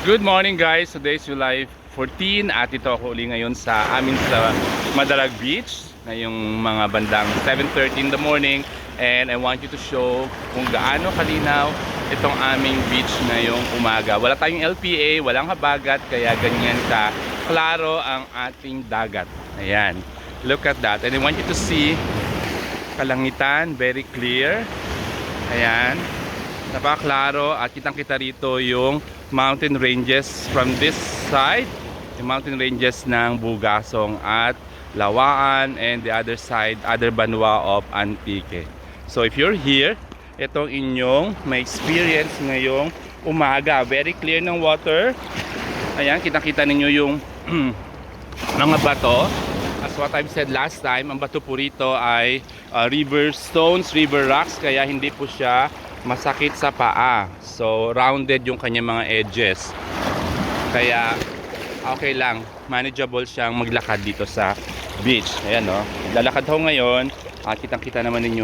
Good morning guys, today's July 14 at ito ako uli ngayon sa Madalag Beach ngayong mga bandang 7:30 in the morning, and I want you to show kung gaano kalinaw itong aming beach ngayong umaga. Wala tayong LPA, walang habagat, kaya ganyan ka klaro ang ating dagat. Ayan, look at that, and I want you to see kalangitan, very clear. Ayan, napakaklaro at kitang-kita rito yung mountain ranges from this side, yung mountain ranges ng Bugasong at Lawaan, and the other side, other banwa of Antique. So if you're here, itong inyong may experience ngayong umaga. Very clear ng water. Ayan, kitang-kita ninyo yung mga bato. As what I've said last time, ang bato po rito ay river stones, river rocks, kaya hindi po siya masakit sa paa. So rounded yung kanyang mga edges, kaya okay lang, manageable siyang maglakad dito sa beach. Ayan, no, lalakad ho ngayon at kitang-kita naman ninyo